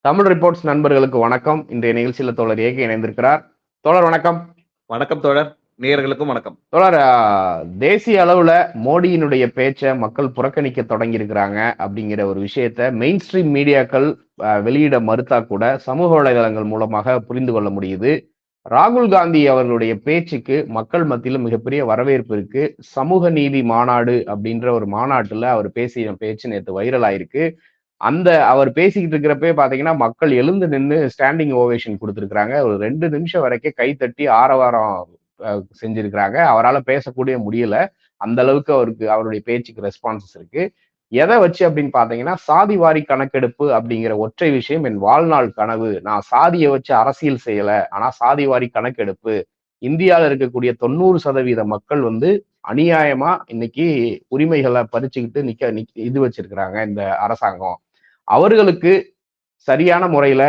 Tamil reports நண்பர்களுக்கு வணக்கம். இன்றைய நிகழ்ச்சியில் தோழர் ஏகே இணைந்திருக்கிறார். தோழர் வணக்கம். வணக்கம் தோழர், நேயர்களுக்கும் வணக்கம். தோழர், தேசிய அளவுல மோடியினுடைய பேச்சை மக்கள் புறக்கணிக்க தொடங்கி இருக்கிறாங்க அப்படிங்கிற ஒரு விஷயத்த மெயின் ஸ்ட்ரீம் மீடியாக்கள் வெளியிட மறுத்தா கூட சமூக வலைதளங்கள் மூலமாக புரிந்து கொள்ள முடியுது. ராகுல் காந்தி அவர்களுடைய பேச்சுக்கு மக்கள் மத்தியில மிகப்பெரிய வரவேற்பு இருக்கு. சமூக நீதி மாநாடு அப்படின்ற ஒரு மாநாட்டுல அவர் பேசிய பேச்சு நேற்று வைரல் ஆயிருக்கு. அவர் பேசிக்கிட்டு இருக்கிறப்பே பாத்தீங்கன்னா மக்கள் எழுந்து நின்று ஸ்டாண்டிங் ஓவேஷன் கொடுத்திருக்கிறாங்க. ஒரு 2 நிமிஷம் வரைக்கும் கை தட்டி ஆரவாரம் செஞ்சிருக்கிறாங்க. அவரால் பேசக்கூடிய முடியல. அந்த அளவுக்கு அவருடைய பேச்சுக்கு ரெஸ்பான்சஸ் இருக்கு. எதை வச்சு அப்படின்னு பாத்தீங்கன்னா, சாதிவாரி கணக்கெடுப்பு அப்படிங்கிற ஒற்றை விஷயம் என் வாழ்நாள் கனவு. நான் சாதியை வச்சு அரசியல் செய்யல, ஆனா சாதிவாரி கணக்கெடுப்பு. இந்தியாவில் இருக்கக்கூடிய 90% மக்கள் அநியாயமா இன்னைக்கு உரிமைகளை பறிச்சுக்கிட்டு இது வச்சிருக்கிறாங்க இந்த அரசாங்கம். அவர்களுக்கு சரியான முறையில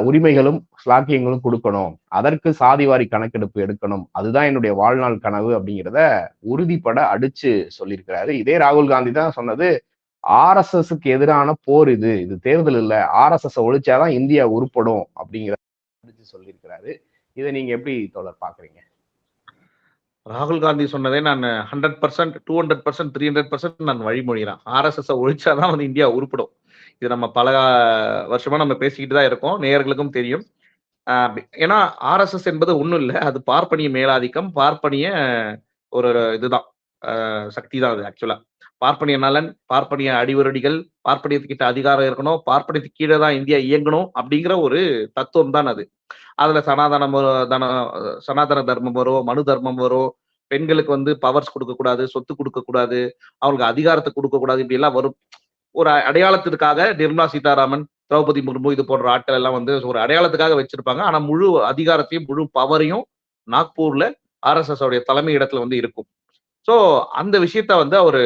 உரிமைகளும் ஸ்லாக்கியங்களும் கொடுக்கணும். அதற்கு சாதிவாரி கணக்கெடுப்பு எடுக்கணும். அதுதான் என்னுடைய வாழ்நாள் கனவு அப்படிங்கிறத உறுதிப்பட அடிச்சு சொல்லியிருக்கிறாரு. இதே ராகுல் காந்தி தான் சொன்னது, RSSக்கு எதிரான போர் இது தேர்தல் இல்ல, RSS ஒழிச்சாதான் இந்தியா உருப்படும் அப்படிங்கிறத அடிச்சு சொல்லியிருக்கிறாரு. இதை நீங்க எப்படி தோழர் பாக்குறீங்க? ராகுல் காந்தி சொன்னதே நான் 100%, 200%, 300% நான் வழிமொழிகிறேன். RSS ஒழிச்சாதான் India உருப்படும். இது நம்ம பல வருஷமா நம்ம பேசிக்கிட்டு தான் இருக்கோம். நேயர்களுக்கும் தெரியும். ஏன்னா RSS என்பது ஒண்ணும் இல்லை, அது பார்ப்பனிய மேலாதிக்கம், பார்ப்பனிய ஒரு இதுதான் சக்தி தான் அது. ஆக்சுவலா பார்ப்பனிய நலன், பார்ப்பனிய அடிவரடிகள், பார்ப்பனியத்துக்கிட்ட அதிகாரம் இருக்கணும், பார்ப்பனியத்துக்கு கீழே தான் இந்தியா இயங்கணும் அப்படிங்கிற ஒரு தத்துவம் தான் அது. அதுல சனாதன தர்மம் வரும், மனு தர்மம் வரும், பெண்களுக்கு பவர்ஸ் கொடுக்கக்கூடாது, சொத்து கொடுக்கக்கூடாது, அவங்களுக்கு அதிகாரத்தை கொடுக்கக்கூடாது, இப்படி எல்லாம் வரும். ஒரு அடையாளத்திற்காக நிர்மலா சீதாராமன், திரௌபதி முர்மு இது போன்ற ஆட்கள் எல்லாம் ஒரு அடையாளத்துக்காக வச்சிருப்பாங்க. ஆனா முழு அதிகாரத்தையும் முழு பவரையும் நாக்பூர்ல RSS உடைய தலைமை இடத்துல இருக்கும். சோ அந்த விஷயத்த அவரு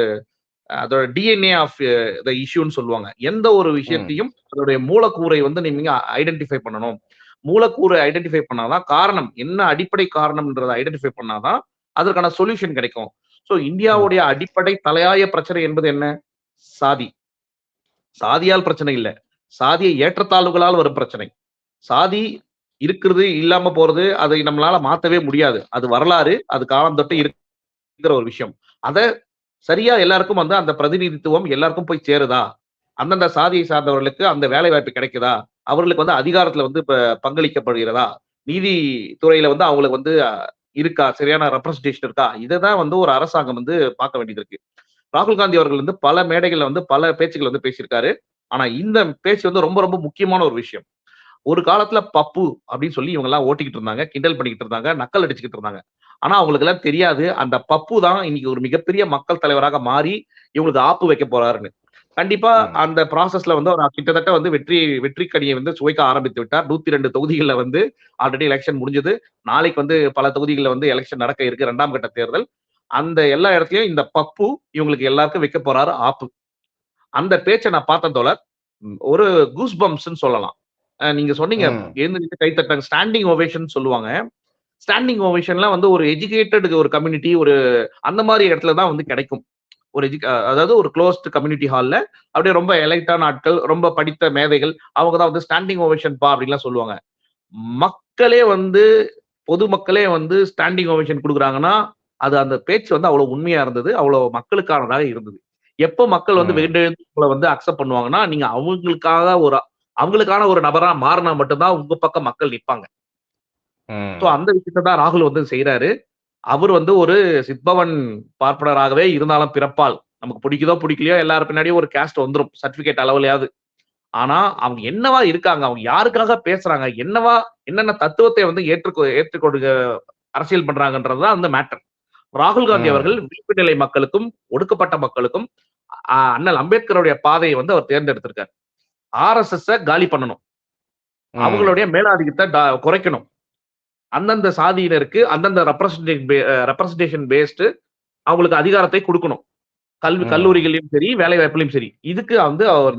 அதோட DNA ஆஃப் த இஷ்யூன்னு சொல்லுவாங்க. எந்த ஒரு விஷயத்தையும் அதோடைய மூலக்கூறை நீங்க ஐடென்டிஃபை பண்ணணும். மூலக்கூறை ஐடென்டிஃபை பண்ணாதான், காரணம் என்ன, அடிப்படை காரணம்ன்றதை ஐடென்டிஃபை பண்ணாதான் அதற்கான சொல்யூஷன் கிடைக்கும். சோ இந்தியாவுடைய அடிப்படை தலையாய பிரச்சனை என்பது என்ன? சாதி. சாதியால் பிரச்சனை இல்ல, சாதிய ஏற்றத்தாழ்வுகளால் வரும் பிரச்சனை. சாதி இருக்கிறது, இல்லாம போறது, அதை நம்மளால மாத்தவே முடியாது. அது வரலாறு, அது காலம் தொட்டு இருக்கிற ஒரு விஷயம். அத சரியா எல்லாருக்கும் அந்த பிரதிநிதித்துவம் எல்லாருக்கும் போய் சேருதா? அந்தந்த சாதியை சார்ந்தவர்களுக்கு அந்த வேலை வாய்ப்பு கிடைக்குதா? அவர்களுக்கு அதிகாரத்துல பங்களிக்கப்படுகிறதா? நீதித்துறையில அவங்களுக்கு இருக்கா? சரியான ரெப்ரசன்டேஷன் இருக்கா? இதைதான் ஒரு அரசாங்கம் பார்க்க வேண்டியது இருக்கு. ராகுல் காந்தி அவர்கள் பல மேடைகள்ல பல பேச்சுக்கள் பேசியிருக்காரு. ஆனா இந்த பேச்சு ரொம்ப ரொம்ப முக்கியமான ஒரு விஷயம். ஒரு காலத்துல பப்பு அப்படின்னு சொல்லி இவங்க எல்லாம் ஓட்டிக்கிட்டு இருந்தாங்க, கிண்டல் பண்ணிக்கிட்டு இருந்தாங்க, நக்கல் அடிச்சுக்கிட்டு இருந்தாங்க. ஆனா அவங்களுக்கு எல்லாம் தெரியாது, அந்த பப்பு தான் இன்னைக்கு ஒரு மிகப்பெரிய மக்கள் தலைவராக மாறி இவங்களுக்கு ஆப்பு வைக்க போறாருன்னு. கண்டிப்பா அந்த ப்ராசஸ்ல அவர் கிட்டத்தட்ட வெற்றி கனியை சுவைக்க ஆரம்பித்து விட்டார். 102 தொகுதிகள்ல ஆல்ரெடி எலெக்ஷன் முடிஞ்சது. நாளைக்கு பல தொகுதிகள்ல எலெக்ஷன் நடக்க இருக்கு, 2ஆம் கட்ட தேர்தல். அந்த எல்லா இடத்துலயும் இந்த பப்பு இவங்களுக்கு எல்லாருக்கும் வைக்க போறாரு ஆப்பு. அந்த பேச்சை நான் பார்த்தேன் தோழர், ஒரு கூஸ் பம்ப்ஸ்ன்னு சொல்லலாம். நீங்க சொன்னீங்க எழுந்து கை தட்டாங்க, ஸ்டாண்டிங் ஓவேஷன் சொல்லுவாங்க. ஸ்டாண்டிங் ஓவேஷன்ல ஒரு எஜுகேட்டட் ஒரு கம்யூனிட்டி, ஒரு அந்த மாதிரி இடத்துல தான் கிடைக்கும். ஒரு அதாவது ஒரு க்ளோஸ்ட் கம்யூனிட்டி ஹால்ல அப்படியே ரொம்ப எலைட்டான ஆட்கள், ரொம்ப படித்த மேதைகள், அவங்க தான் ஸ்டாண்டிங் ஓவேஷன் பா அப்படின்லாம் சொல்லுவாங்க. மக்களே பொதுமக்களே ஸ்டாண்டிங் ஓவேஷன் கொடுக்குறாங்கன்னா அது அந்த பேச்சு அவ்வளவு உண்மையா இருந்தது, அவ்வளவு மக்களுக்கானதாக இருந்தது. எப்ப மக்கள் வேண்டெழுந்து அக்செப்ட் பண்ணுவாங்கன்னா, நீங்க அவங்களுக்கான ஒரு நபரா மாறினா மட்டும்தான் உங்க பக்கம் மக்கள் நிற்பாங்க. சோ அந்த விஷயத்தை தான் ராகுல் செய்யறாரு. அவர் ஒரு சித்பவன் பார்ப்பனராகவே இருந்தாலும் பிறப்பால், நமக்கு பிடிக்குதோ பிடிக்கலையோ எல்லாரும் பின்னாடியும் ஒரு கேஸ்ட் வந்துரும், சர்டிபிகேட் அளவுலயாவது. ஆனா அவங்க என்னவா இருக்காங்க, அவங்க யாருக்காக பேசுறாங்க, என்னென்ன தத்துவத்தை ஏற்றுக்கொண்டு அரசியல் பண்றாங்கன்றதுதான் மேட்டர். ராகுல் காந்தி அவர்கள் விளிம்பு நிலை மக்களுக்கும் ஒடுக்கப்பட்ட மக்களுக்கும் அண்ணல் அம்பேத்கருடைய பாதையை அவர் தேர்ந்தெடுத்திருக்காரு. RSS காலி பண்ணணும், அவங்களுடைய மேலாதிக்கத்தை குறைக்கணும், அந்தந்த சாதியினருக்கு அந்தந்த ரெப்ரசன்டேஷன் பேஸ்டு அவங்களுக்கு அதிகாரத்தை கொடுக்கணும், கல்லூரிகளையும் சரி வேலை வாய்ப்புலையும் சரி. இதுக்கு அவர்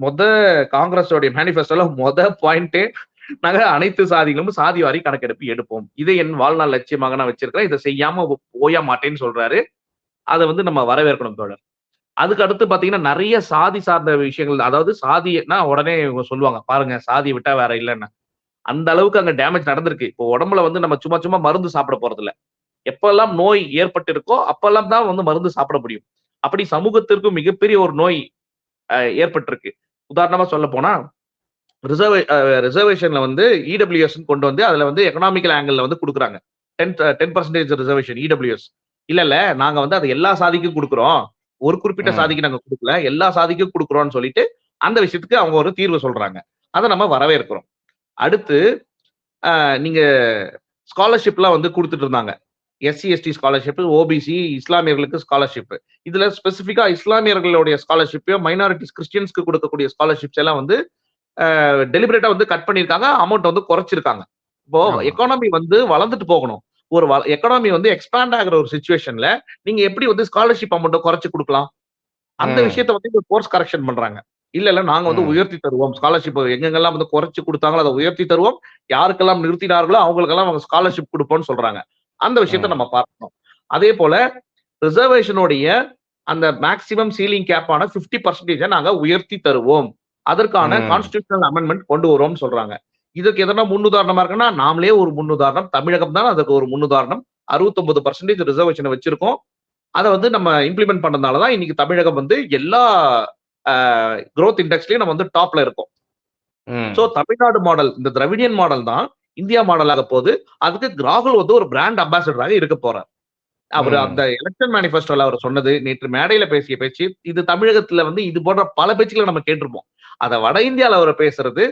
மொத காங்கிரஸோடைய மேனிபெஸ்டோல பாயிண்டே, நாங்க அனைத்து சாதிகளும் சாதிவாரி கணக்கெடுப்பு எடுப்போம், இதை என் வாழ்நாள் லட்சியமாக நான் வச்சிருக்கிறேன், இதை செய்யாம ஓய மாட்டேன்னு சொல்றாரு. அதை நம்ம வரவேற்கணும் தோழர். அதுக்கு அடுத்து பாத்தீங்கன்னா நிறைய சாதி சார்ந்த விஷயங்கள், அதாவது சாதினா உடனே இவங்க சொல்லுவாங்க பாருங்க சாதியை விட்டா வேற இல்லைன்னு. அந்த அளவுக்கு அங்க டேமேஜ் நடந்திருக்கு. இப்போ உடம்புல வந்து நம்ம சும்மா சும்மா மருந்து சாப்பிட போறது இல்ல. எப்பெல்லாம் நோய் ஏற்பட்டு இருக்கோ அப்பெல்லாம் தான் வந்து மருந்து சாப்பிட முடியும். அப்படி சமூகத்திற்கு மிகப்பெரிய ஒரு நோய் ஏற்பட்டிருக்கு. உதாரணமா சொல்ல போனா ரிசர்வேஷன்ல வந்து இடபிள்யூஎஸ் கொண்டு வந்து அதுல வந்து எக்கனாமிக்கல் ஆங்கிள் வந்து கொடுக்குறாங்க. 10% ரிசர்வேஷன் இடபிள்யூஎஸ். இல்ல நாங்க வந்து அது எல்லா சாதிக்கும் கொடுக்குறோம். ஒரு குறிப்பிட்ட ம். சாதிக்கு நாங்க கொடுக்கல, எல்லா சாதிக்கும் கொடுக்குறோம்னு சொல்லிட்டு அந்த விஷயத்துக்கு அவங்க ஒரு தீர்வு சொல்றாங்க. அதை நம்ம வரவேற்கிறோம். அடுத்து நீங்க ஸ்காலர்ஷிப்லாம் வந்து குடுத்துட்டு இருந்தாங்க. எஸ்சி, எஸ்டி ஸ்காலர்ஷிப், ஓபிசி, இஸ்லாமியர்களுக்கு ஸ்காலர்ஷிப். இதுல ஸ்பெசிஃபிக்கா இஸ்லாமியர்களுடைய ஸ்காலர்ஷிப்பையும், மைனாரிட்டீஸ் கிறிஸ்டியன்ஸ்க்கு கொடுக்கக்கூடிய ஸ்காலர்ஷிப்ஸ் எல்லாம் வந்து டெலிபரேட்டா வந்து கட் பண்ணியிருக்காங்க. அமௌண்ட் வந்து குறைச்சிருக்காங்க. இப்போ ஆமா. எக்கானமி வந்து வளர்ந்துட்டு போகணும். ஒரு எக்கானமி வந்து எக்ஸ்பாண்ட் ஆகுற ஒரு சிச்சுவேஷன்ல நீங்க எப்படி வந்து ஸ்காலர்ஷிப் அமௌண்ட்ட குறைச்சு குடுக்கலாம்? அந்த ம். விஷயத்த வந்து கோர்ஸ் கரெக்ஷன் பண்றாங்க. இல்ல நாங்க வந்து ம். உயர்த்தி தருவோம். ஸ்காலர்ஷிப் எங்கெங்கெல்லாம் வந்து குறைச்சு குடுத்தாங்களோ அத உயர்த்தி தருவோம். யாருக்கெல்லாம் நிறுத்தினார்களோ அவங்களுக்கெல்லாம் அவங்க ஸ்காலர்ஷிப் குடுப்போம்னு சொல்றாங்க. அந்த விஷயத்த ம். நம்ம பார்க்கணும். அதே போல ரிசர்வேஷனுடைய அந்த மேக்ஸிமம் சீலிங் கேப் ஆன 50% நாங்க உயர்த்தி தருவோம். அதற்கான ம். கான்ஸ்டிடியூஷனல் அமெண்ட்மென்ட் கொண்டு வருவோம்னு சொல்றாங்க. இதுக்கு எதனா முன்னுதாரணமா இருக்குன்னா, நாமளே ஒரு முன்னுதாரணம். தமிழகம் தான் அதுக்கு ஒரு முன்னுதாரணம். 69% ரிசர்வேஷன வச்சிருக்கோம். அத வந்து நம்ம இம்ப்ளிமெண்ட் பண்ணதுனால தான் இன்னைக்கு தமிழகம் வந்து எல்லா குரோத் இண்டெக்ஸ்லயும் நம்ம வந்து டாப்ல இருக்கோம். சோ ம். தமிழ்நாடு மாடல், இந்த திராவிடியன் மாடல் தான் இந்தியா மாடல் ஆக போகுது. அதுக்கு ராகுல் வந்து ஒரு பிராண்ட் அம்பாசிடராக இருக்க போறார். அவரு அந்த ம். எலக்ஷன் மேனிஃபெஸ்டோல அவர் சொன்னது, நேற்று மேடையில பேசிய பேச்சு, இது தமிழகத்துல வந்து இது போன்ற பல பேச்சுக்கள நம்ம கேட்டிருப்போம். அத வட இந்தியால அவர் பேசுறது,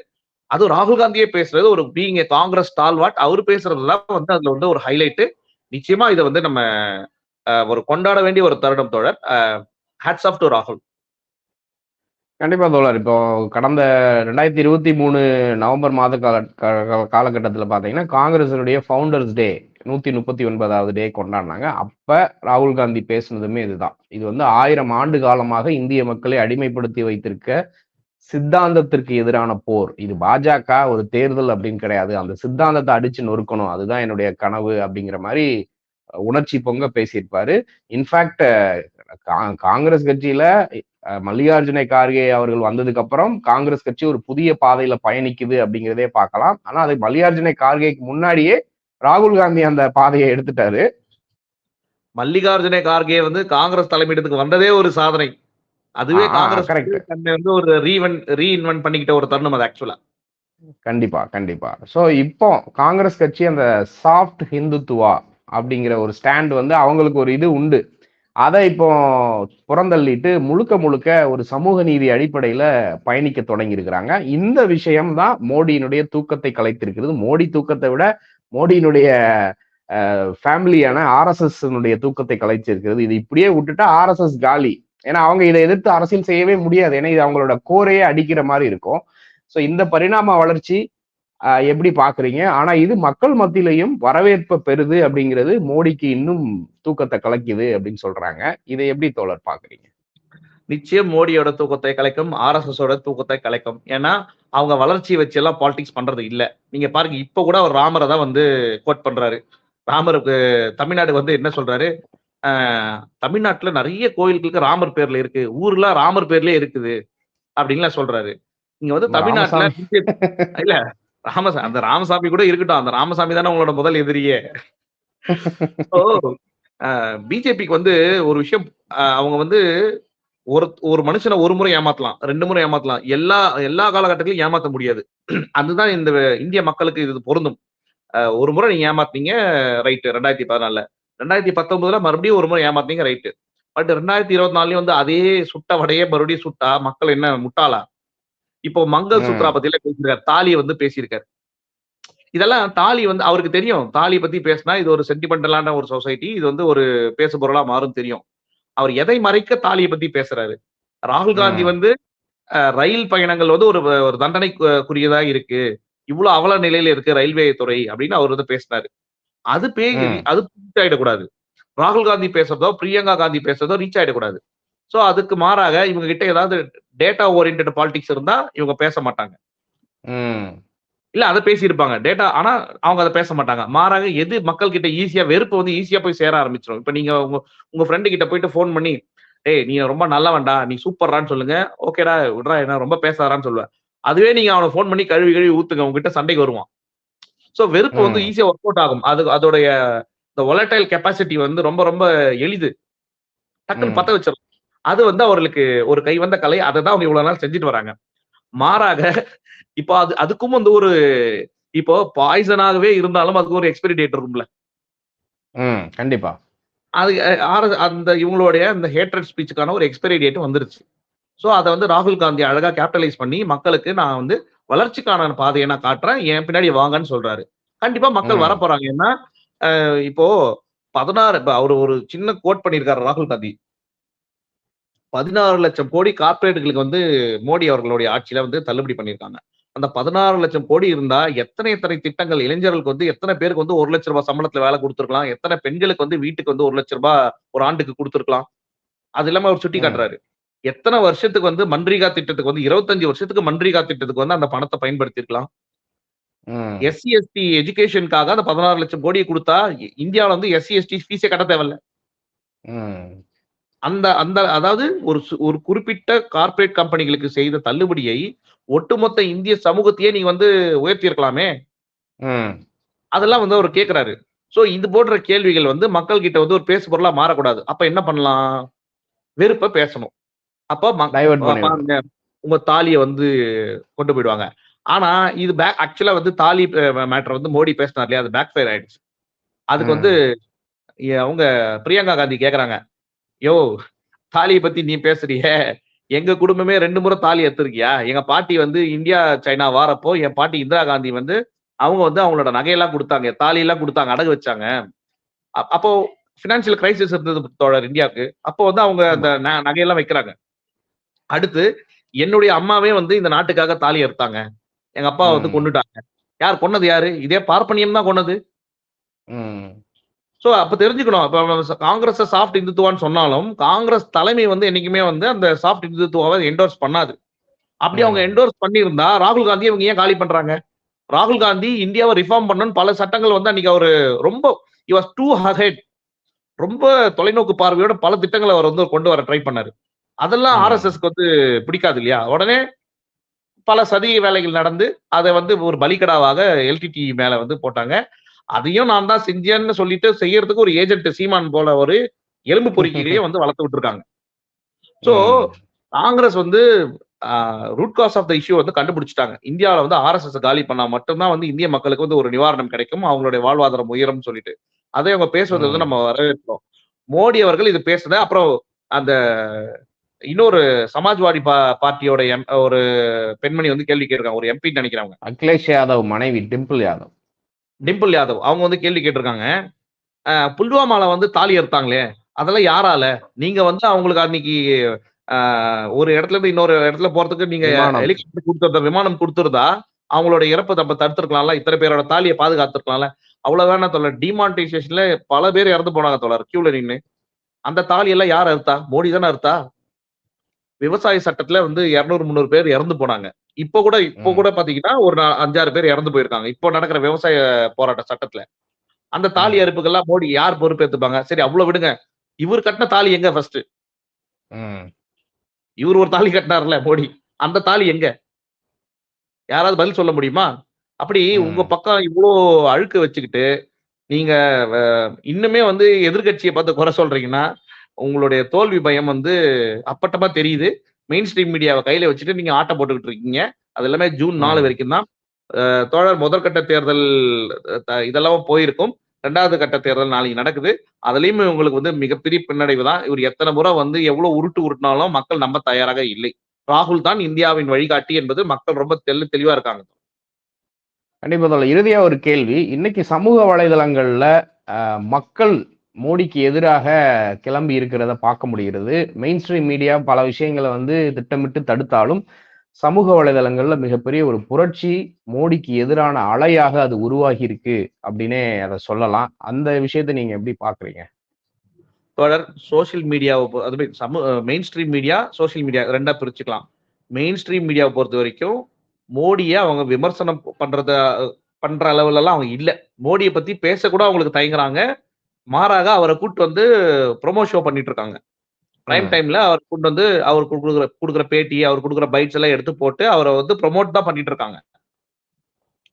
அதுவும் ராகுல் காந்தியே பேசுறது, ஒரு பீயிங் எ காங்கிரஸ் ஸ்டால்வார்ட் அவரு பேசுறதெல்லாம் வந்து அதுல வந்து ஒரு ஹைலைட். நிச்சயமா இத வந்து நம்ம ஒரு கொண்டாட வேண்டிய ஒரு தருணம் தோழர். ஹேட்ஸ் ஆஃப் டூ ராகுல். கண்டிப்பா தோழர். இப்போ கடந்த 2023 நவம்பர் மாத காலகட்டத்தில பார்த்தீங்கன்னா, காங்கிரஸினுடைய ஃபவுண்டர்ஸ் டே 139வது டே கொண்டாடுனாங்க. அப்ப ராகுல் காந்தி பேசினதுமே இதுதான். இது வந்து 1000 ஆண்டு காலமாக இந்திய மக்களை அடிமைப்படுத்தி வைத்திருக்க சித்தாந்தத்திற்கு எதிரான போர். இது பாஜக ஒரு தேர்தல் அப்படின்னு கிடையாது. அந்த சித்தாந்தத்த அடிச்சு நொறுக்கணும். அதுதான் என்னுடைய கனவு அப்படிங்கிற மாரி உணர்ச்சி பொங்க பேசியிருப்பாரு. இன்ஃபாக்ட் காங்கிரஸ் கட்சியில மல்லிகார்ஜுன கார்கே அவர்கள் வந்ததுக்கு அப்புறம் காங்கிரஸ் கட்சி ஒரு புதிய பாதையில பயணிக்குது அப்படிங்கிறதே பார்க்கலாம். ஆனா அது மல்லிகார்ஜுன கார்கேக்கு முன்னாடியே ராகுல் காந்தி அந்த பாதையை எடுத்துட்டாரு. மல்லிகார்ஜுன கார்கே வந்து காங்கிரஸ் தலைமையிடத்துக்கு வந்ததே ஒரு சாதனை. அதுவே காங்கிரஸ் கரெக்ட். தன்னை வந்து ஒரு ரீஇன்வென்ட் பண்ணிக்கிட்ட ஒரு தருணம் அது ஆக்சுவலா. கண்டிப்பா, கண்டிப்பா. சோ இப்போ காங்கிரஸ் கட்சி அந்த சாஃப்ட் ஹிந்துத்துவா அப்படிங்கிற ஒரு ஸ்டாண்ட் வந்து அவங்களுக்கு ஒரு இது உண்டு. அத இப்போ புறந்தள்ளிட்டு முழுக்க முழுக்க ஒரு சமூக நீதி அடிப்படையில பயணிக்க தொடங்கி இருக்கிறாங்க. இந்த விஷயம் தான் மோடியினுடைய தூக்கத்தை கலைத்திருக்கிறது. மோடி தூக்கத்தை விட மோடியினுடைய ஃபேமிலியான ஆர்எஸ்எஸ் தூக்கத்தை கலைச்சிருக்கிறது. இது இப்படியே விட்டுட்டா ஆர்எஸ்எஸ் காலி. ஏன்னா அவங்க இதை எதிர்த்து அரசியல் செய்யவே முடியாது. ஏன்னா இது அவங்களோட கோரையே அடிக்கிற மாதிரி இருக்கும். சோ இந்த பரிணாம வளர்ச்சி எப்படி பாக்குறீங்க? ஆனா இது மக்கள் மத்தியிலையும் வரவேற்ப பெறுது அப்படிங்கிறது மோடிக்கு இன்னும் தூக்கத்தை கலக்குது அப்படின்னு சொல்றாங்க. இதை எப்படி தோழர் பாக்குறீங்க? நிச்சயம் மோடியோட தூக்கத்தை கலைக்கும், ஆர்எஸ்எஸோட தூக்கத்தை கலைக்கும். ஏன்னா, அவங்க வளர்ச்சிய வச்சு எல்லாம் பாலிடிக்ஸ் பண்றது இல்ல. நீங்க பாருங்க, இப்ப கூட அவர் ராமர தான் வந்து கோட் பண்றாரு. ராமருக்கு தமிழ்நாடு வந்து என்ன சொல்றாரு? அ தமிழ்நாட்டுல நெறைய கோயில்களுக்கு ராமர் பேர்ல இருக்கு. ஊர்லாம் ராமர் பேர்லயே இருக்குது. அப்படின்லாம் சொல்றாரு. இங்க வந்து நம்ம தமிழ்நாட்டுல ராமசாமி இல்ல அந்த ராமசாமி கூட இருக்கட்டும். அந்த ராமசாமி தானே உங்களோட முதல் எதிரியே. இப்போ பிஜேபிக்கு வந்து ஒரு விஷயம், அவங்க வந்து ஒரு ஒரு மனுஷன ஒரு முறை ஏமாத்தலாம், 2 முறை ஏமாத்தலாம். எல்லா எல்லா காலகட்டத்திலயும் ஏமாத்த முடியாது. அதுதான் இந்த இந்திய மக்களுக்கு இது பொருந்தும். ஒரு முறை நீங்க ஏமாத்துனீங்க, ரைட் 2014ல. 2019ல மறுபடியும் ஒரு முறை ஏமாத்துனீங்க, ரைட். பட் 2024லயும் வந்து அதே சுட்ட வடையே மறுபடியும் சுட்டா மக்கள் என்ன முட்டாளா? இப்போ மங்கள் சுத்ரா ம். பத்திலாம் பேசியிருக்காரு. தாலிய வந்து பேசியிருக்காரு. இதெல்லாம் தாலி வந்து அவருக்கு தெரியும். தாலி பத்தி பேசினா இது ஒரு சென்டிமெண்டலான ஒரு சொசைட்டி. இது வந்து ஒரு பேசுபொருளா மாறும் தெரியும். அவர் எதை மறைக்க தாலிய பத்தி பேசுறாரு. ராகுல் காந்தி ம். வந்து ரயில் பயணங்கள் வந்து ஒரு ஒரு தண்டனைக்குரியதா இருக்கு. இவ்ளோ அவல நிலையில இருக்கு ரயில்வே துறை அப்படின்னு அவர் வந்து பேசினாரு. அது ம். அது ரீச் ஆயிடக்கூடாது. ராகுல் காந்தி பேசுறதோ, பிரியங்கா காந்தி பேசுறதோ ரீச் ஆயிடக்கூடாது. சோ அதுக்கு மாறாக இவங்க கிட்ட ஏதாவது டேட்டா ஓரியன்டட் பாலிடிக்ஸ் இருந்தா இவங்க பேச மாட்டாங்க. ம். இல்ல அத பேசியிருப்பாங்க. ஆனா அவங்க அத பேச மாட்டாங்க. மாறாக எது மக்கள் கிட்ட ஈஸியா வெறுப்பு வந்து ஈஸியா போய் சேர ஆரம்பிச்சுரும். இப்ப நீங்க உங்க உங்க ஃப்ரெண்ட் கிட்ட போயிட்டு ஃபோன் பண்ணி, டேய் நீ ரொம்ப நல்லவன்டா, நீ சூப்பர்றான்னு சொல்லுங்க. ஓகேடா விட்றா என்ன ரொம்ப பேசாதான்னு சொல்லுவேன். அதுவே நீங்க அவன ஃபோன் பண்ணி கழுவி கழுவி ஊத்துங்க. உங்ககிட்ட சண்டைக்கு வருவான். சோ வெறுப்பு வந்து ம். ஈஸியா ஒர்க் அவுட் ஆகும். அதோடைய இந்த வொலடைல் கெப்பாசிட்டி வந்து ரொம்ப ரொம்ப எளிது. டக்குன்னு ம். பத்த வச்சிரலாம். அது வந்து அவர்களுக்கு ஒரு கைவந்த கலை. அததான் அவங்க இவ்வளவு நாள் செஞ்சுட்டு வராங்க. மாறாக இப்போ அதுக்கும் வந்து ஒரு இப்போ பாய்சனாகவே இருந்தாலும் அதுக்கு ஒரு எக்ஸ்பைரி டேட் இருக்கும்ல. ம். கண்டிப்பா. அது அந்த இவங்களுடைய அந்த ஹேட்ரட் ஸ்பீச்சுக்கான ஒரு எக்ஸ்பைரி டேட் வந்துருச்சு. சோ அத வந்து ராகுல் காந்தி அழகா கேப்பிட்டலைஸ் பண்ணி மக்களுக்கு நான் வந்து வளர்ச்சிக்கான பாதைய நான் காட்டுறேன். என் பின்னாடி வாங்கன்னு சொல்றாரு. கண்டிப்பா மக்கள் ம். வரப்போறாங்க. ஏன்னா, இப்போ 16 இப்ப அவரு ஒரு சின்ன கோட் பண்ணியிருக்காரு ராகுல் காந்தி. 16,00,000 கோடி கார்ப்பரேட்டுகளுக்கு வந்து மோடி அவர்களுடைய ஆட்சியில வந்து தள்ளுபடி பண்ணியிருக்காங்க. அந்த 16,00,000 கோடி இருந்தா எத்தனை எத்தனை திட்டங்கள் இளைஞர்களுக்கு வந்து எத்தனை பேருக்கு வந்து ரூ. 1,00,000 சம்பளத்துல வேலை குடுத்திருக்கலாம். எத்தனை பெண்களுக்கு வந்து வீட்டுக்கு வந்து ரூ. 1,00,000 ஒரு ஆண்டுக்கு குடுத்திருக்கலாம். அது இல்லாம அவர் சுட்டி ம். காட்டுறாரு. எத்தன வருஷத்துக்கு வந்து மன்ரேகா திட்டத்துக்கு வந்து 25 வருஷத்துக்கு மன்ரேகா திட்டத்துக்கு வந்து அந்த பணத்த பயன்படுத்தியிருக்கலாம். ம். எஸ்சி, எஸ்டி எஜுகேஷனுக்காக அந்த 16,00,000 கோடிய குடுத்தா, இந்தியாவுல வந்து எஸ்சி, எஸ்டி ஃபீஸே கட்ட தேவையில்ல. ம். அந்த அந்த அதாவது ஒரு குறிப்பிட்ட கார்ப்பரேட் கம்பெனிகளுக்கு செய்த தள்ளுபடியை, ஒட்டுமொத்த இந்திய சமூகத்தையே நீங்க வந்து உயர்த்தியிருக்கலாமே! ம். அதெல்லாம் வந்து அவரு கேட்கிறாரு. சோ இது போன்ற கேள்விகள் வந்து மக்கள் கிட்ட வந்து ஒரு பேசு பொருளா மாறக்கூடாது. அப்ப என்ன பண்ணலாம்? வெறுப்ப பேசணும். அப்ப டைவர்ட் பண்ணிவிடணும். பாருங்க, உங்க தாலிய வந்து கொண்டு போயிடுவாங்க. ஆனா, இது ஆக்சுவலா வந்து தாலி மேட்டர் வந்து மோடி பேசினார் இல்லையா? அது பேக் ஃபயர் ஆயிடுச்சு. அதுக்கு வந்து ம். அவங்க பிரியங்கா காந்தி கேட்கறாங்க. யோவ்! தாலிய பத்தி நீ பேசுறியே! எங்க குடும்பமே 2 முறை தாலி அறுத்திருக்கியா? எங்க பாட்டி வந்து இந்தியா, சைனா வாரப்போ, என் பாட்டி இந்திரா காந்தி வந்து, அவங்க வந்து அவங்களோட நகையெல்லாம் குடுத்தாங்க. தாலியெல்லாம் குடுத்தாங்க. அடகு வச்சாங்க. அப்போ பினான்சியல் கிரைசிஸ் இருந்தது தோழர் இந்தியாவுக்கு. அப்போ வந்து அவங்க ஆமா. அந்த நகையெல்லாம் வைக்கிறாங்க. அடுத்து, என்னுடைய அம்மாவே வந்து இந்த நாட்டுக்காக தாலி அறுத்தாங்க. எங்க அப்பாவ வந்து ம். கொன்னுட்டாங்க. யார் கொன்னது யாரு? இதே பார்ப்பனியம் தான் கொன்னது. ம். சோ அப்ப தெரிஞ்சுக்கணும். அப்ப காங்கிரஸ சாஃப்ட் இந்துத்துவான்னு சொன்னாலும், காங்கிரஸ் தலைமை வந்து என்னைக்குமே வந்து அந்த சாஃப்ட் இந்துத்துவாவ என்டோர்ஸ் பண்ணாது. அப்படி அவங்க ம். என்டோர்ஸ் பண்ணியிருந்தா, ராகுல் காந்திய இவங்க ஏன் காலி பண்றாங்க? ராகுல் காந்தி இந்தியாவ ரிஃபார்ம் பண்ணணும்னு பல சட்டங்கள் வந்து அன்னைக்கு அவரு ரொம்ப ஹி வாஸ் டூ அஹெட். ரொம்ப தொலைநோக்கு பார்வையோட பல திட்டங்கள அவர் வந்து கொண்டு வர ட்ரை பண்ணாரு. அதெல்லாம் ம். ஆர்எஸ்எஸ்க்கு வந்து பிடிக்காது இல்லையா? உடனே பல சதி வேலைகள் நடந்து, அத வந்து ஒரு பலிகடாவாக எல்டிடி மேல வந்து போட்டாங்க. அதையும் நான் தான் செஞ்சேன்னு சொல்லிட்டு செய்யறதுக்கு ஒரு ஏஜென்ட் சீமான் போல ஒரு எலும்பு பொறுக்கிகளையே வந்து வளர்த்து விட்டுருக்காங்க. So hmm. காங்கிரஸ் வந்து root cause of the issue வந்து கண்டுபிடிச்சுட்டாங்க. இந்தியாவுல வந்து ஆர்எஸ்எஸ் காலி பண்ணா மட்டும் தான் வந்து இந்திய மக்களுக்கு வந்து ஒரு நிவாரணம் கிடைக்கும். அவங்களுடைய வாழ்வாதாரம் உயரும்னு சொல்லிட்டு. அதை அவங்க பேசுவதை வந்து ம். நம்ம வரவேற்கிறோம். மோடி அவர்கள் இது பேசுனது அப்புறம் அந்த இன்னொரு சமாஜ்வாடி பார்ட்டியோட ஒரு பெண்மணி வந்து கேள்வி கேட்டிருக்காங்க. ஒரு எம்பி நினைக்கிறேன் அவங்க. அகிலேஷ் யாதவ் மனைவி டிம்பிள் யாதவ். டிம்பிள் யாதவ். அவங்க வந்து கேள்வி கேட்டிருக்காங்க. புல்வாமால வந்து தாலி அறுத்தாங்களே! அதெல்லாம் யாரால? நீங்க வந்து அவங்களுக்கு அன்னைக்கு அ ஒரு இடத்துல இருந்து இன்னொரு இடத்துல போறதுக்கு நீங்க விமானம். ஹெலிகாப்டர் குடுத்திருந்தா, விமானம் குடுத்திருந்தா, அவங்களோட இறப்ப நம்ம தடுத்திருக்கலாம்ல. இத்தன பேரோட தாலிய பாதுகாத்திருக்கலாம்ல. அவ்வளவுதானே தோழர். டிமானிட்டைசேஷன்ல பல பேர் இறந்து போனாங்க தோழர். கியூல நின்னு. அந்த தாலி எல்லாம் யார் அறுத்தா? மோடி தானே அறுத்தா? விவசாய சட்டத்துல வந்து 200, 300 பேர் இறந்து போனாங்க. இப்போ ம். கூட பாத்தீங்கன்னா, ஒரு 5, 6 பேர் இறந்து போயிருக்காங்க. இப்போ நடக்கிற விவசாய போராட்ட சட்டத்துல. அந்த தாலி ம். அறுப்புக்கெல்லாம் மோடி யார் பொறுப்பேத்துப்பாங்க? சரி அவ்வளவு விடுங்க. இவரு கட்டின தாலி எங்க ஃபர்ஸ்ட்டு? ம். இவரு ஒரு தாலி கட்டினார்ல மோடி. அந்த தாலி எங்க? யாராவது பதில் சொல்ல முடியுமா? அப்படி உங்க ம். பக்கம் இவ்ளோ அழுக்கு வச்சுக்கிட்டு, நீங்க வ இன்னுமே வந்து எதிர்க்கட்சிய பார்த்து குறை சொல்றீங்கன்னா, உங்களுடைய தோல்வி பயம் வந்து அப்பட்டமா தெரியுது. மெயின் ஸ்ட்ரீம் மீடியாவ கையில வச்சுட்டு நீங்க ஆட்டம் போட்டுக்கிட்டு இருக்கீங்க. அது எல்லாமே ஜூன் 4 ம். வரைக்கும் தான். தோழர் முதற்கட்ட தேர்தல் இதெல்லாம் போயிருக்கும். 2வது கட்ட தேர்தல் நாளைக்கு நடக்குது. அதுலயும் உங்களுக்கு வந்து மிகப்பெரிய பின்னடைவு தான். இவரு எத்தன முறை வந்து எவ்ளோ உருட்டு உருட்டுனாலும் மக்கள் நம்ப தயாராக இல்லை. ராகுல் தான் இந்தியாவின் வழிகாட்டி என்பது மக்கள் ரொம்ப தெளிவா இருக்காங்க. கண்டிப்பா தோழர். இறுதியா ஒரு கேள்வி. இன்னைக்கு சமூக வலைதளங்கள்ல மக்கள் மோடிக்கு எதிராக கிளம்பி இருக்கிறத பார்க்க முடிகிறது. மெயின் ஸ்ட்ரீம் மீடியா பல விஷயங்கள வந்து திட்டமிட்டு தடுத்தாலும், சமூக வலைதளங்கள்ல மிகப்பெரிய ஒரு புரட்சி, மோடிக்கு எதிரான அலையாக அது உருவாகி இருக்கு அப்டின்னே அத சொல்லலாம். அந்த விஷயத்த நீங்க எப்படி பார்க்குறீங்க? தொடர் சோசியல் மீடியாவ அதுமே mainstream media, social media 2ஆ பிரிச்சுக்கலாம். மெயின் ஸ்ட்ரீம் மீடியாவ பொறுத்தவரைக்கும், மோடிய அவங்க விமர்சனம் பண்ற அளவுலலாம் அவங்க இல்ல. மோடிய பத்தி பேசக்கூட அவங்களுக்கு தயங்குறாங்க. மாறாக அவர கூட்டு வந்து ப்ரொமோ ஷோ பண்ணிட்டு இருக்காங்க. பிரைம் ம். டைம்ல அவர் கொண்டு வந்து அவர் குடுக்குற பேட்டி, அவர் குடுக்குற பைட்ஸ் எல்லாம் எடுத்து போட்டு அவர வந்து ப்ரமோட் தான் பண்ணிட்டு இருக்காங்க.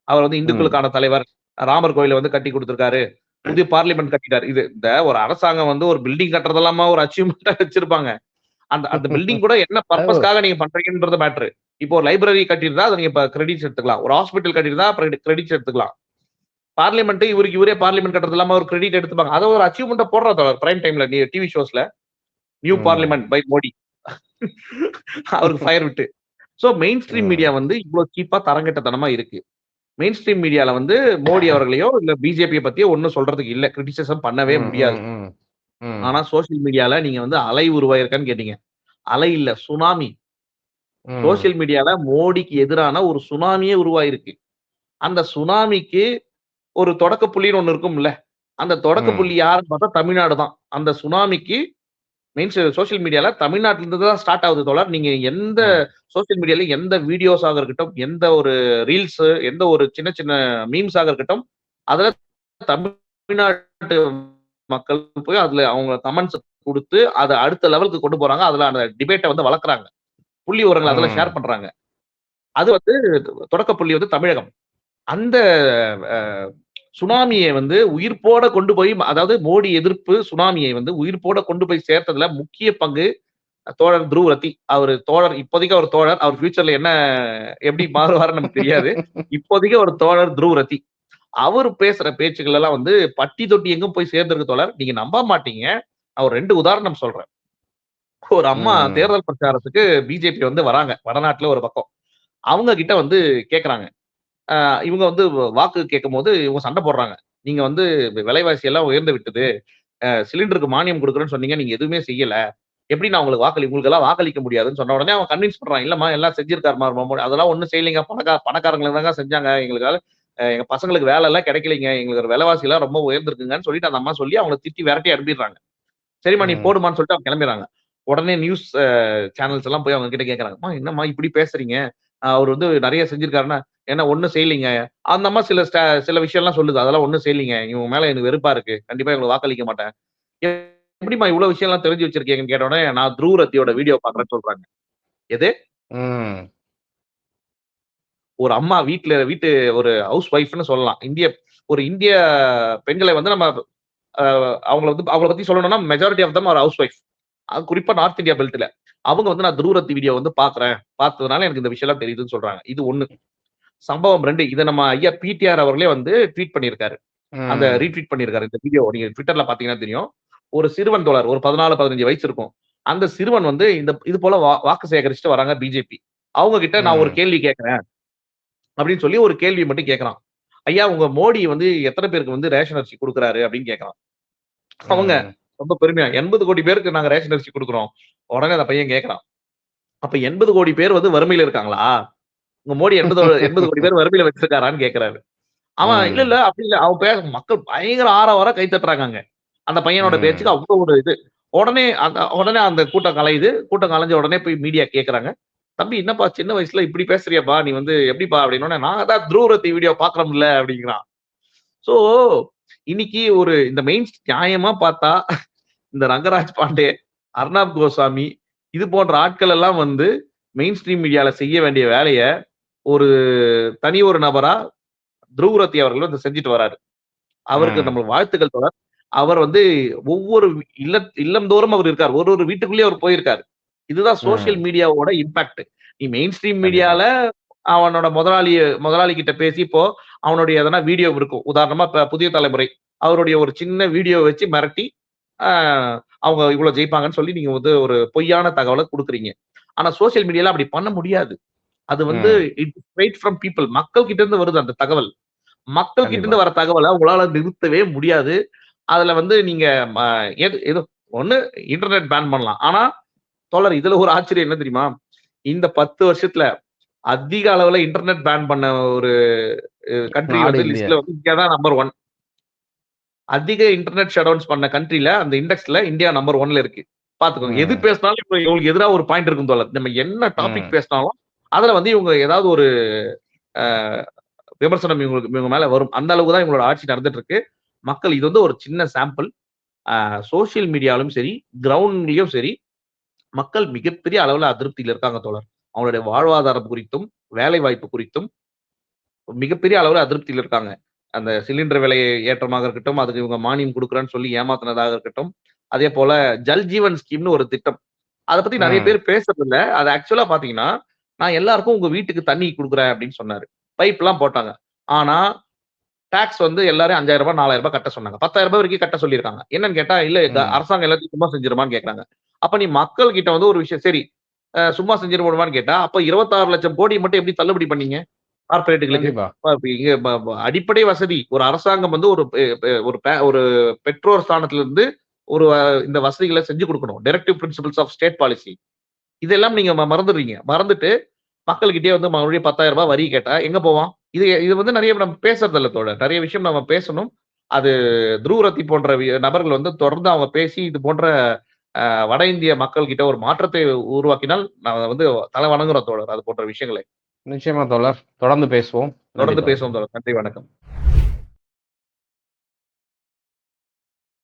அவர் வந்து ம். இந்துக்களுக்கான தலைவர். ராமர் கோயில வந்து கட்டி குடுத்திருக்காரு. புதிய பார்லிமென்ட் கட்டிட்டாரு. இது இந்த ஒரு அரசாங்கம் வந்து ஒரு பில்டிங் கட்டுறதெல்லாமா ஒரு அச்சீவ்மென்ட்டா வச்சிருப்பாங்க. அந்த அந்த பில்டிங் கூட என்ன அதாவது பர்ப்பஸ்க்காக நீங்க பண்றீங்கன்றது மேட்டரு. இப்போ ஒரு லைப்ரரி கட்டியிருந்தா அத நீங்க கிரெடிட்ஸ் எடுத்துக்கலாம். ஒரு ஹாஸ்பிட்டல் கட்டியிருந்தா கிரெடிட்ஸ் எடுத்துக்கலாம். பார்லிமென்ட் இவரே பார்லிமென்ட் கட்டுறது இல்லாம ஒரு கிரெடிட் எடுத்துப்பாங்க. அத ஒரு அச்சீவ்மென்ட்டா போடுறா தோழர் பிரைம் டைம்ல டிவி ஷோஸ்ல. New hmm. Parliament by Modi. அவருக்கு ஃபயர் விட்டு. சோ மெயின் ஸ்ட்ரீம் மீடியா ம். வந்து இவ்ளோ சீப்பா தரங்கெட்டத்தனமா இருக்கு. மெயின் ஸ்ட்ரீம் மீடியால வந்து மோடி அவர்களையோ, இல்ல பிஜேபிய பத்தியோ ஒண்ணும் சொல்றதுக்கு இல்ல. கிரிட்டிசிசம் பண்ணவே ம். முடியாது. ம். ம். ம். ஆனா சோசியல் மீடியால நீங்க வந்து அலை உருவாயிருக்கான்னு கேட்டீங்க. அலை இல்ல சுனாமி. ம். சோசியல் மீடியால மோடிக்கு எதிரான ஒரு சுனாமியே உருவாயிருக்கு. அந்த சுனாமிக்கு ஒரு தொடக்க புள்ளின்னு ஒண்ணு இருக்கும்ல. அந்த தொடக்க ம். புள்ளி யாருன்னு பார்த்தா தமிழ்நாடு தான். அந்த சுனாமிக்கு சோசியல் மீடியால தமிழ்நாட்டுல இருந்து தான் ஸ்டார்ட் ஆகுது தோழர். நீங்க எந்த ம். சோசியல் மீடியால எந்த வீடியோஸாக இருக்கட்டும், எந்த ஒரு ரீல்ஸ், எந்த ஒரு சின்ன சின்ன மீம்ஸாக இருக்கட்டும், அதுல தமிழ்நாட்டு மக்கள் போய் அதுல அவங்க கமெண்ட்ஸ் குடுத்து, அத அடுத்த லெவலுக்கு கொண்டு போறாங்க. அதுல அந்த டிபேட்ட வந்து வளர்க்குறாங்க. புள்ளி விவரங்கள அதுல ஷேர் ம். பண்றாங்க. அது வந்து தொடக்க புள்ளி வந்து தமிழகம். அந்த அ சுனாமிய வந்து உயிர்ப்போட கொண்டு போய் அதாவது மோடி எதிர்ப்பு சுனாமியை வந்து உயிர்ப்போட கொண்டு போய் சேர்த்ததுல முக்கிய பங்கு தோழர் துருவ் ரத்தி. அவரு தோழர் இப்போதைக்கு அவர் தோழர். அவர் ஃபியூச்சர்ல என்ன எப்படி மாறுவாருன்னு நமக்கு தெரியாது. இப்போதைக்கு ஒரு தோழர் துருவ் ரத்தி. அவரு பேசுற பேச்சுக்கள் எல்லாம் வந்து பட்டி தொட்டி எங்கும் போய் சேர்ந்திருக்கு தோழர். நீங்க நம்ப மாட்டீங்க. நான் ஒரு 2 உதாரணம் சொல்றேன். ஒரு அம்மா ம். தேர்தல் பிரச்சாரத்துக்கு பிஜேபி வந்து வராங்க. வடநாட்டுல ஒரு பக்கம். அவங்க கிட்ட வந்து கேட்கறாங்க. அ இவங்க வந்து வாக்கு கேட்கும்போது இவங்க சண்டை போடுறாங்க. நீங்க வந்து விலைவாசி எல்லாம் உயர்ந்து விட்டது. சிலிண்டருக்கு மானியம் குடுக்குறேன்னு சொன்னீங்க. நீங்க எதுவுமே செய்யல. எப்படி நான் உங்களுக்கு உங்களுக்கெல்லாம் வாக்களிக்க முடியாதுன்னு சொன்ன உடனே அவன் கன்வின்ஸ் பண்றான். இல்லம்மா எல்லாம் செஞ்சிருக்காரும்மா மோடி. அதெல்லாம் ஒண்ணும் செய்யலைங்க. பணக்காரங்களுக்கு தாங்க செஞ்சாங்க. எங்களுக்கால எங்க பசங்களுக்கு வேலை எல்லாம் கிடைக்கலைங்க. எங்களுக்கு விலைவாசி எல்லாம் ரொம்ப உயர்ந்திருக்குங்கன்னு சொல்லிட்டு அந்த அம்மா சொல்லி அவங்கள திட்டி விரட்டி அனுப்பிடுறாங்க. சரிம்மா நீ ம். போடுமான்னு சொல்லிட்டு அவங்க கிளம்பிடுறாங்க. உடனே நியூஸ் சேனல்ஸ் எல்லாம் போய் அவங்க கிட்ட கேட்கறாங்க. அம்மா என்னம்மா இப்படி பேசுறீங்க? அவர் வந்து நெறைய செஞ்சிருக்காருன்னா, ஏன்னா ஒண்ணும் செய்யலைங்க. அந்த அம்மா சில விஷயம்லாம் சொல்லுது. அதெல்லாம் ஒண்ணும் செய்யலைங்க. இவங்க மேல எனக்கு வெறுப்பா இருக்கு. கண்டிப்பா இவங்களுக்கு வாக்களிக்க மாட்டேன். எப்படிம்மா இவ்ளோ விஷயம்லாம் தெரிஞ்சு வச்சிருக்கீங்கன்னு கேட்ட உடனே, நான் த்ருவ் ரத்தியோட வீடியோ பார்க்குறேன்னு சொல்றாங்க. எது? ம். ஒரு அம்மா வீட்டு ஒரு ஹவுஸ் ஒய்ஃப்ன்னு சொல்லலாம். ஒரு இந்திய பெண்களை வந்து நம்ம அ அவங்கள பத்தி சொல்லணும்னா majority of them are housewife. அது குறிப்பா நார்த் இந்தியா பெல்ட்ல. அவங்க வந்து நான் த்ருவ் ரத்தி வீடியோ வந்து பார்க்குறேன். பார்த்ததுனால எனக்கு இந்த விஷயம்லாம் தெரியுதுன்னு சொல்றாங்க. இது 1. சம்பவம் 2 இத நம்ம ஐயா பிடிஆர் அவர்களே வந்து ட்வீட் பண்ணியிருக்காரு. அந்த ம். ரீட்வீட் பண்ணியிருக்காரு. இந்த வீடியோ நீங்க Twitterல பார்த்தீங்கன்னா தெரியும். ஒரு சிறுவன் தோழர் ஒரு 14, 15 வயசு இருக்கும். அந்த சிறுவன் வந்து இது போல வாக்கு சேகரிச்சுட்டு வராங்க பிஜேபி. அவங்க கிட்ட நான் ஒரு ம். கேள்வி கேட்கிறேன் அப்படின்னு சொல்லி ஒரு கேள்வி மட்டும் கேட்கிறான். ஐயா உங்க மோடி வந்து எத்தன பேருக்கு வந்து ரேஷன் அரிசி குடுக்குறாரு அப்படின்னு கேட்கிறான். அவங்க ம். ரொம்ப பெருமையா 80,00,00,000 பேருக்கு நாங்க ரேஷன் அரிசி குடுக்குறோம். உடனே அந்த பையன் கேட்கிறான். அப்ப 80,00,00,000 பேர் வந்து வறுமையில இருக்காங்களா? உங்க மோடி 80,00,00,000 பேர் வறுமையில வச்சிருக்காரான்னு கேட்கிறாரு. அவன் இல்ல, ம். இல்ல அப்படி இல்ல. அவன் மக்கள் பயங்கர ஆரவாரம் கை தட்டுறாங்க அங்க. அந்த பையனோட பேச்சுக்கு ம். அவ்ளோ ஒரு இது. உடனே அந்த கூட்டம் கலையுது. கூட்டம் கலைஞ்ச உடனே போய் மீடியா கேட்கறாங்க. "தம்பி என்னப்பா சின்ன வயசுல இப்படி பேசுறியேப்பா? நீ வந்து எப்படிப்பா?" அப்படின்னோனே, "நான் தான் த்ருவ் ரத்தி வீடியோ பார்க்குறோம்ல" அப்படிங்கிறான். சோ, இன்னைக்கு இந்த நியாயமா பார்த்தா இந்த ரங்கராஜ் பாண்டே, அர்னாப் கோசாமி இது போன்ற ஆட்கள் எல்லாம் வந்து மெயின் ஸ்ட்ரீம் மீடியால செய்ய வேண்டிய வேலைய ஒரு ஒரு நபரா த்ருவ் ரத்தி அவர்கள் வந்து செஞ்சுட்டு வராரு. அவருக்கு ம். நம்ம வாழ்த்துக்கள் தோழர். அவர் வந்து ஒவ்வொரு இல்லந்தோறும் அவர் இருக்கார். ஒரு ஒரு வீட்டுக்குள்ளேயும் அவர் போயிருக்காரு. இதுதான் சோசியல் ம். மீடியாவோட இம்பாக்ட். நீ மெயின் ஸ்ட்ரீம் கண்டிப்பா. மீடியால அவனோட முதலாளி கிட்ட பேசி இப்போ அவனுடைய எதனா வீடியோ இருக்கும். உதாரணமா இப்ப புதிய தலைமுறை. அவருடைய ஒரு சின்ன வீடியோ வச்சு மிரட்டி, ஆ அவங்க இவ்வளவு ஜெயிப்பாங்கன்னு சொல்லி நீங்க வந்து ஒரு பொய்யான தகவல குடுக்குறீங்க. ஆனா சோசியல் மீடியால அப்படி பண்ண முடியாது. அது வந்து ம். Straight from people. மக்கள் கிட்ட இருந்து வருது அந்த தகவல். மக்கள் கிட்ட கண்டிப்பா. இருந்து வர தகவல உங்களால நிறுத்தவே முடியாது. அதுல வந்து நீங்க ம எது எது ஒண்ணு இன்டர்நெட் பேன் பண்ணலாம். ஆனா, தோழர் இதுல ஒரு ஆச்சரியம் என்ன தெரியுமா? இந்த 10 வருஷத்துல அதிக அளவுல இன்டர்நெட் பேன் பண்ண ஒரு கண்ட்ரி நாடு வந்து இந்தியா. லிஸ்ட்ல வந்து இந்தியா தான் நம்பர் 1. அதிக இன்டர்நெட் ஷட் டவுன்ஸ் பண்ண கண்ட்ரில அந்த இண்டெக்ஸ்ல இந்தியா நம்பர் 1ல இருக்கு. பாத்துக்கோங்க. எது ம். பேசினாலும் இப்ப இவங்களுக்கு எதிரா ஒரு பாயிண்ட் இருக்கும் தோழர். நம்ம என்ன டாபிக் ம். பேசினாலும், அதுல வந்து இவங்க ஏதாவது ஒரு அ விமர்சனம் இவங்க மேல வரும். அந்த அளவுக்கு தான் இவங்களோட ஆட்சி நடந்துட்டு இருக்கு. மக்கள் இது வந்து ஒரு சின்ன சாம்பிள். சோசியல் மீடியாலும் சரி, கிரவுண்ட்லயும் சரி, மக்கள் மிகப்பெரிய அளவுல அதிருப்தியில இருக்காங்க தோழர். அவங்களுடைய வாழ்வாதாரம் குறித்தும், வேலை வாய்ப்பு குறித்தும் மிகப்பெரிய அளவுல அதிருப்தியில இருக்காங்க. அந்த சிலிண்டர் விலை ஏற்றமாக இருக்கட்டும், அதுக்கு இவங்க மானியம் குடுக்குறேன்னு சொல்லி ஏமாத்துனதாக இருக்கட்டும். அதேபோல ஜல் ஜீவன் ஸ்கீம்னு ஒரு திட்டம். அத பத்தி நெறைய ம். பேர் பேசுறதில்ல. அது ஆக்சுவலா பார்த்தீங்கன்னா, நான் எல்லாருக்கும் உங்க வீட்டுக்கு தண்ணி குடுக்குறேன் அப்படின்னு சொன்னாரு. பைப்லாம் போட்டாங்க. ஆனா, டாக்ஸ் வந்து எல்லாரையும் ரூ. 5000 ரூ. 4000 கட்ட சொன்னாங்க. ரூ. 10,000 வரைக்கும் கட்ட சொல்லியிருக்காங்க. என்னன்னு கேட்டா, இல்ல ம். அரசாங்கம் எல்லாத்தையும் சும்மா செஞ்சுருமான்னு கேட்கறாங்க. அப்ப நீ மக்கள் கிட்ட வந்து ஒரு விஷயம் சரி, சும்மா செஞ்சுருமான்னு கேட்டா, அப்ப 26,00,000 கோடிய மட்டும் எப்படி தள்ளுபடி பண்ணீங்க? கார்ப்பரேட்டுகளுக்கு. கண்டிப்பா. இப்ப இங்க அடிப்படை வசதி ஒரு அரசாங்கம் வந்து ஒரு பெ பெ ஒரு ஒரு பெற்றோர் ஸ்தானத்துல இருந்து ஒரு இந்த வசதிகள செஞ்சு குடுக்கணும். Directive principles of state policy. இதெல்லாம் நீங்க மறந்துடுறீங்க. மறந்துட்டு மக்கள்கிட்டயே வந்து மறுபடியும் ரூ. 10,000 வரி கேட்டா எங்க போவான்? இது இது வந்து நெறைய நம்ம பேசுறதில்ல தோழர். நெறைய விஷயம் நம்ம பேசணும். அது துருவ் போன்ற நபர்கள் வந்து தொடர்ந்து அவங்க பேசி இது போன்ற வட இந்திய மக்கள் கிட்ட ஒரு மாற்றத்தை உருவாக்கினால் நான் வந்து தல வணங்குறோம் தோழர். அது போன்ற விஷயங்களை. நிச்சயமா தோழர். தொடர்ந்து பேசுவோம். நன்றி தொடர்ந்து தோழர். பேசுவோம் தோழர். நன்றி, வணக்கம்.